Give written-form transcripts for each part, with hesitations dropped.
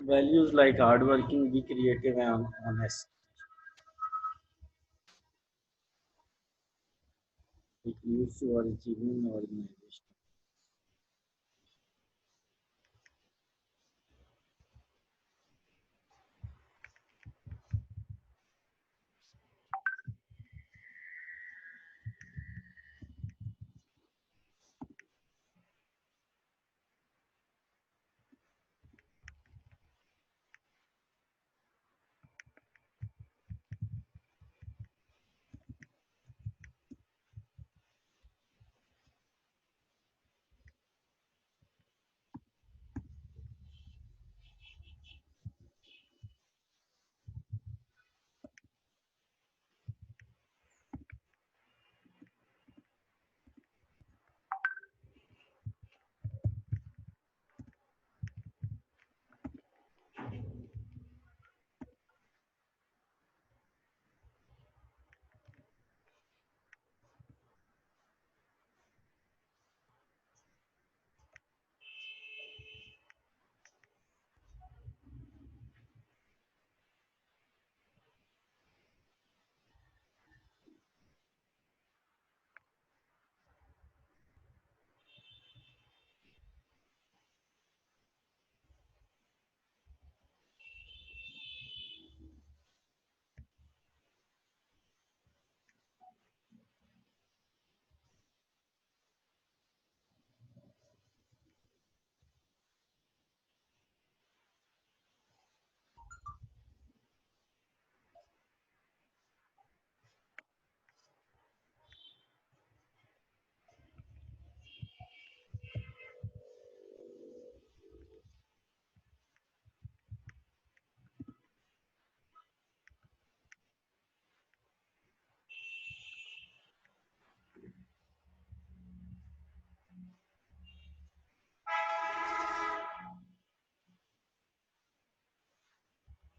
Values like hardworking, be creative, and honest. It leads to our achievement or organization.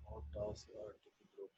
All tasks are to be grouped.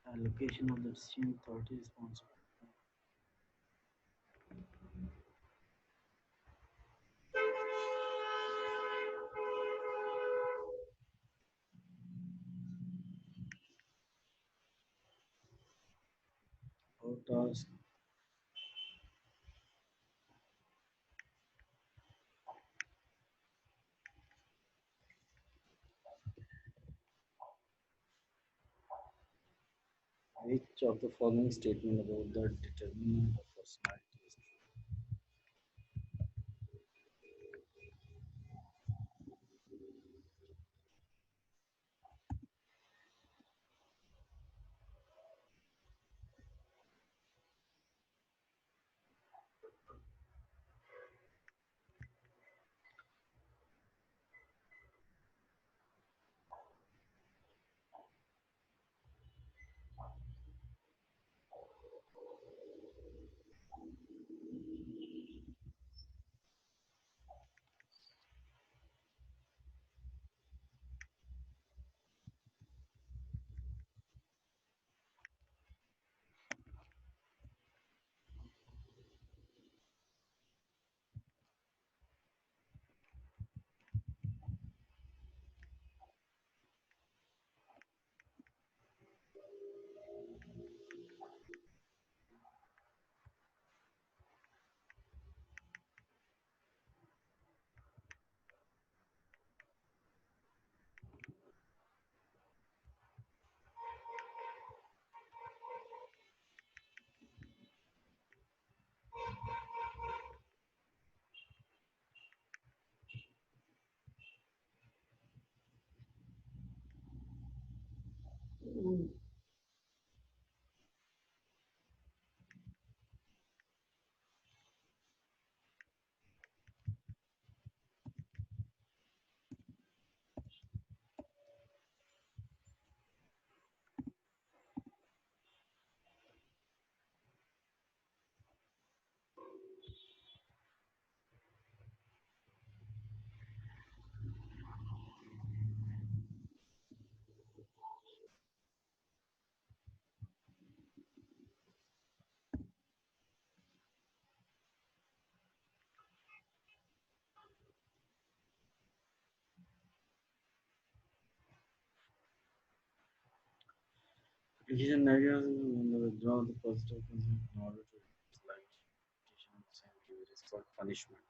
Allocation of the decision authority responsible. All tasks which of the following statement about the determinant of personality is true? It is an idea to withdraw the positive concept in order to replace limitation of the same behavior is called punishment.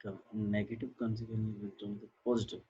Like a negative consequence withdraw the positive.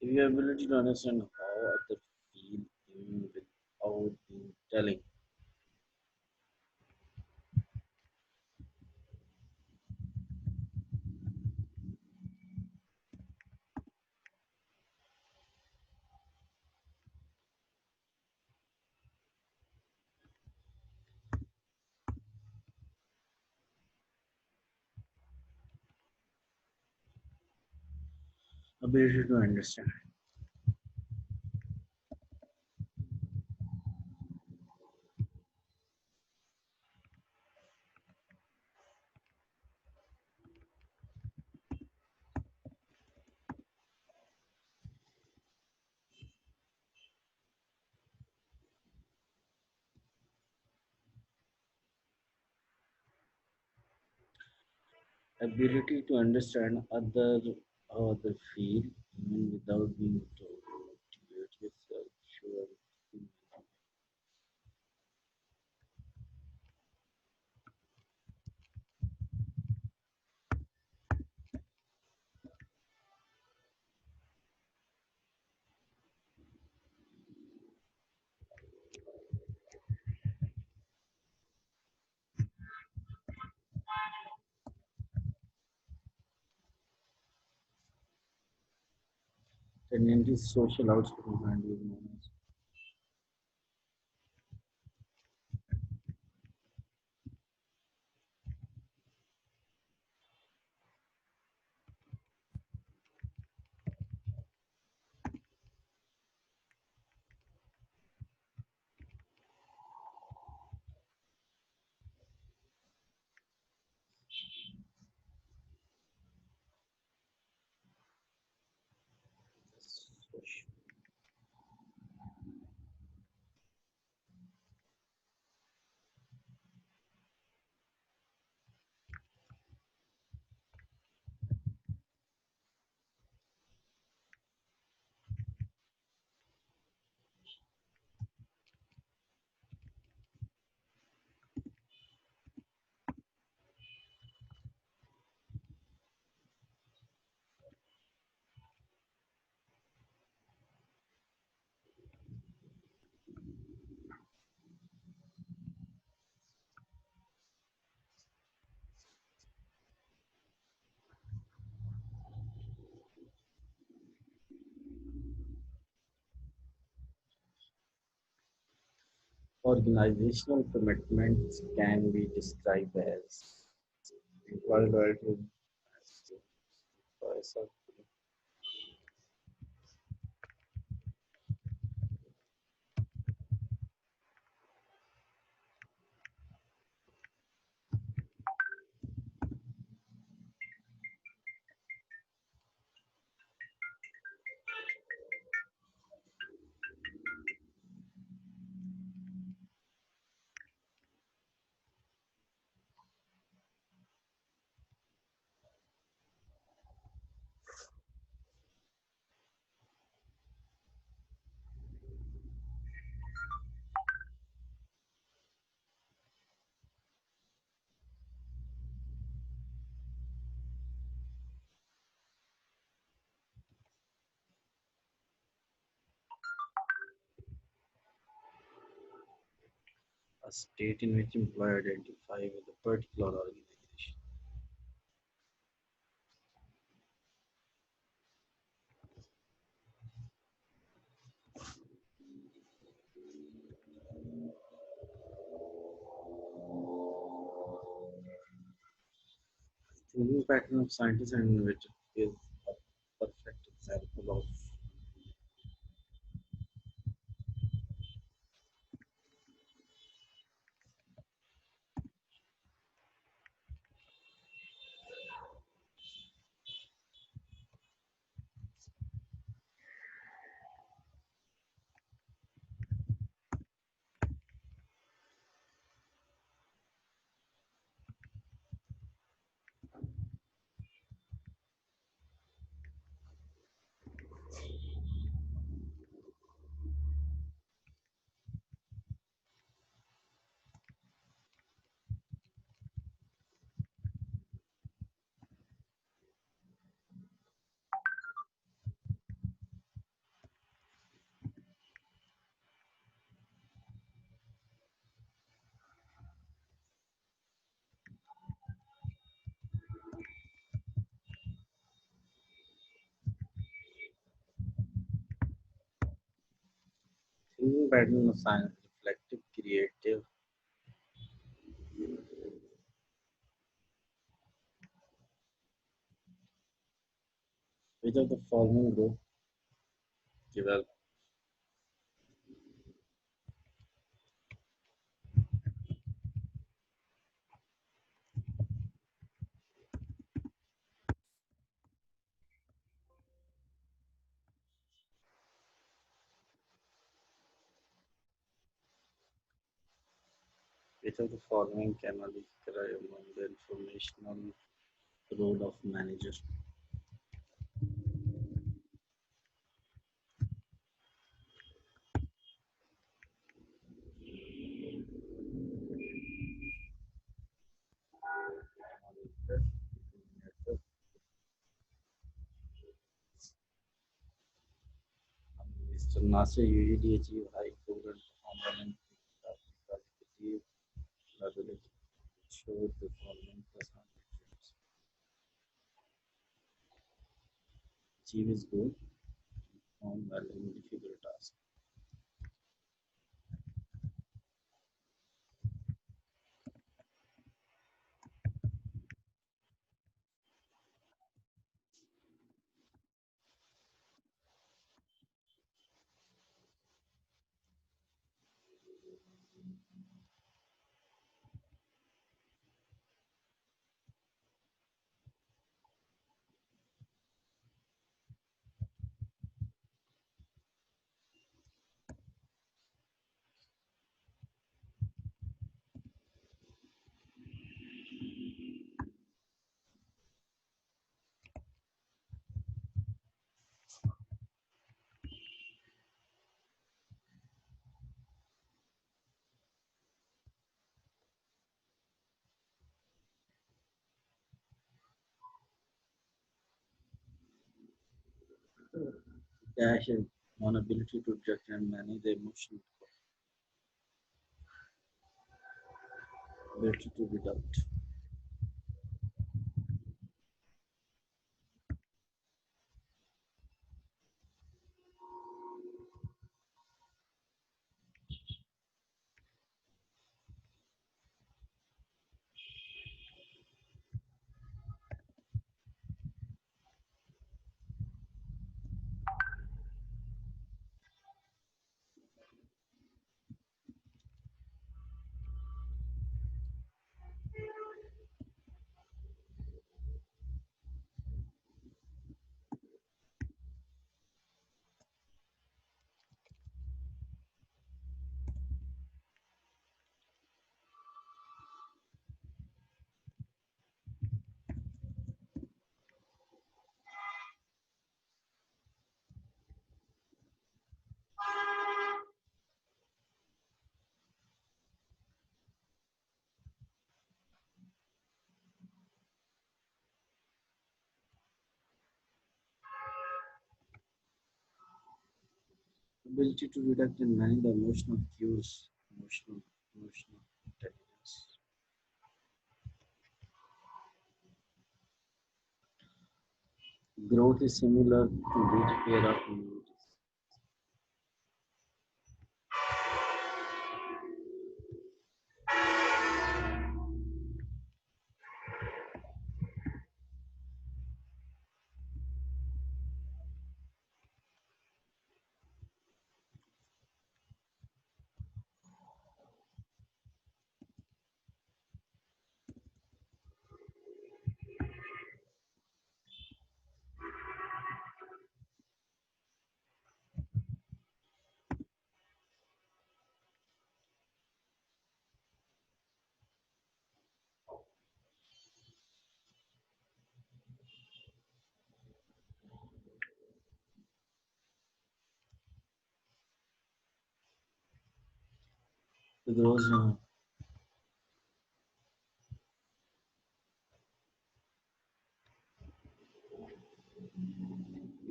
If your ability to understand how others feel even without being telling. Ability to understand. Ability to understand how other feel even without being told. Motivate yourself. Sure. Tendency social outspoken and known as social. Organizational commitments can be described as employee loyalty, employee support, A state in which employees identify with a particular organization. Thinking pattern of scientists and innovators is a perfect example of thinking pattern of science, reflective, creative. Which of the following group develop? Which of the following cannot be described among the informational role of manager? Mr. Nasser usually achieve high program performance because they achieve level show performance personality traits. Achieve his goal, perform well in difficult tasks. Dash is one ability to detect and manage the emotional ability to deduct. Ability to detect and manage the emotional cues. Emotional. emotional intelligence. Growth is similar to which pair of immunities.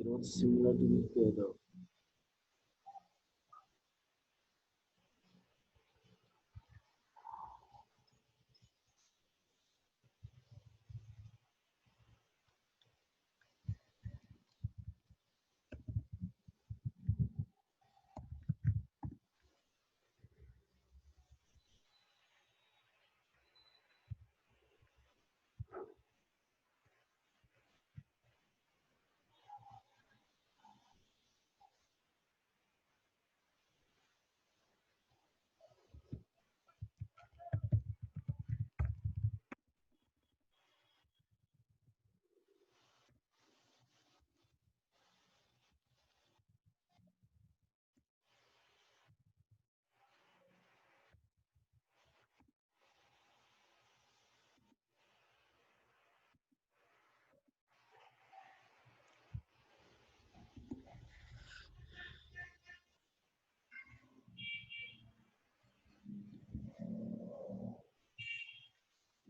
Growth is similar to which pair of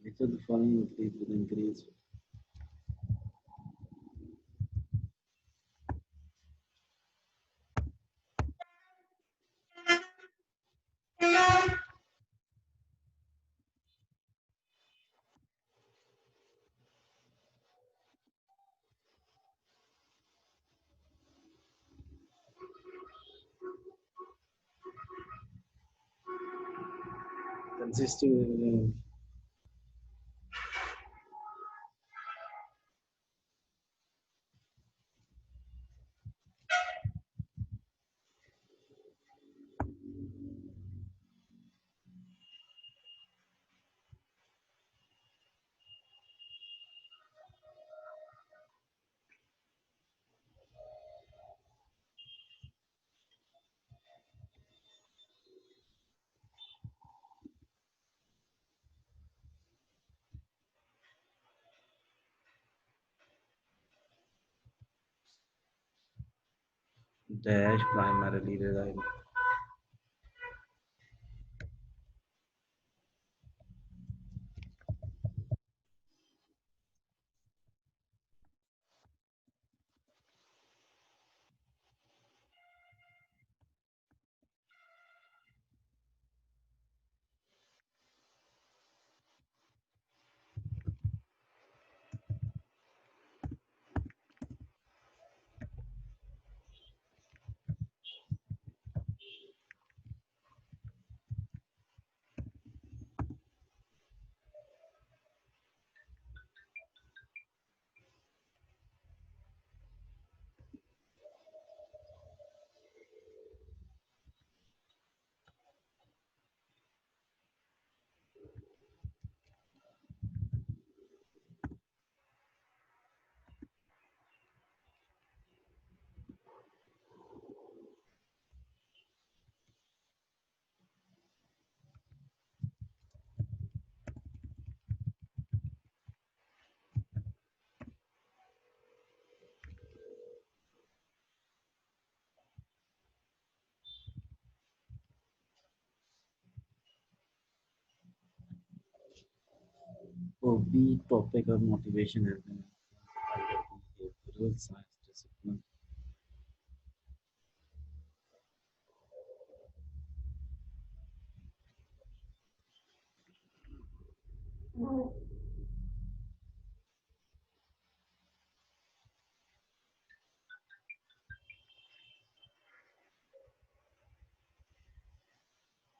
which of the following increase will increase consisting dash primarily rely or B topic of motivation has been under the behavioral science discipline.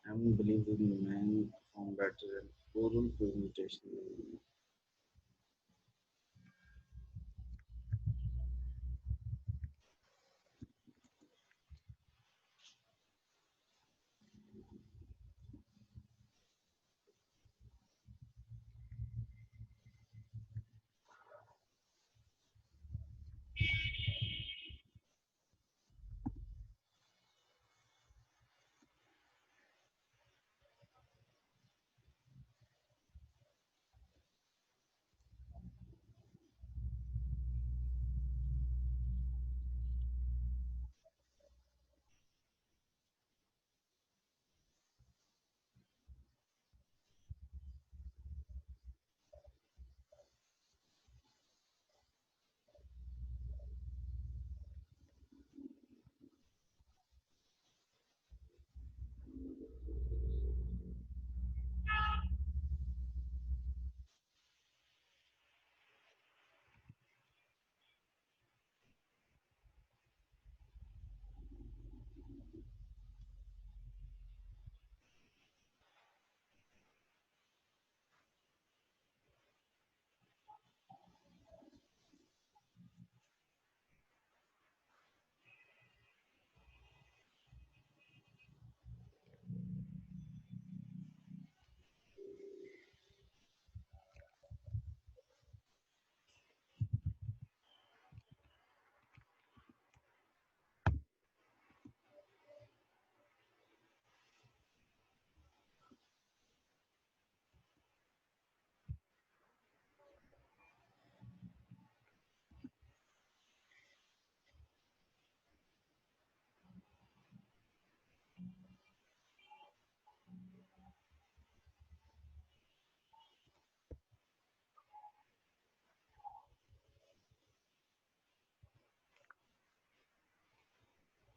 Hammond believes that man performed better in oral presentation.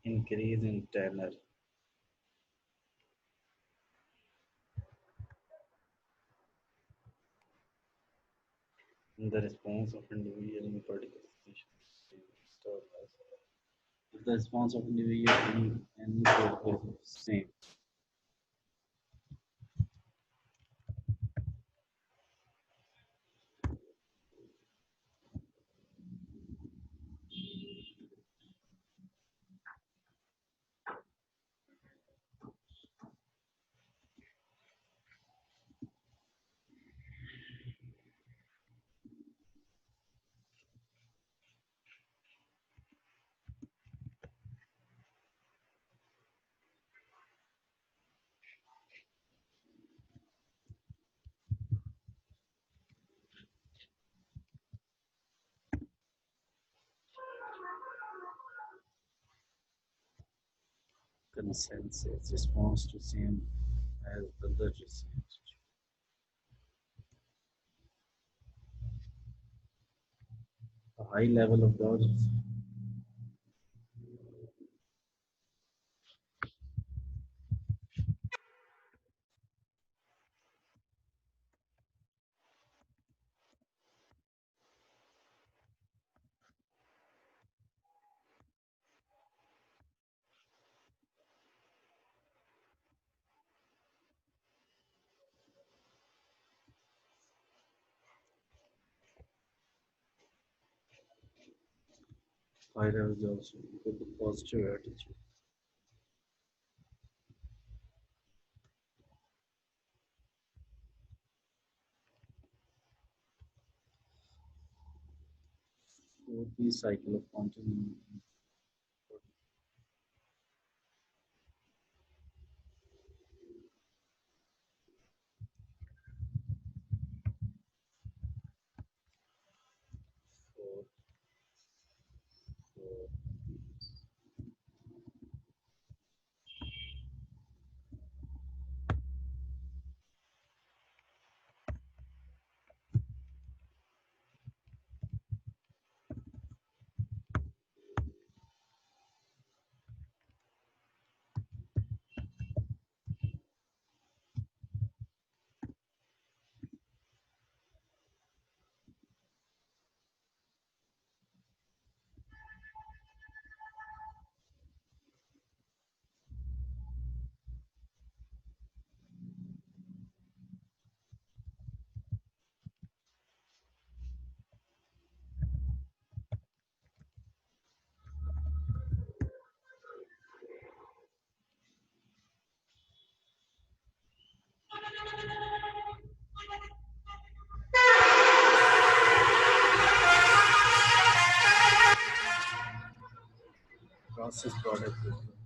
Increase in tenor. In the response of individual in particular situation. If the response of individual in any particular same. Consensus response to same as other response. A high level of dodges. High levels also equal to positive attitude. Fourth is cycle of continuum. Fourth, fourth, processed product.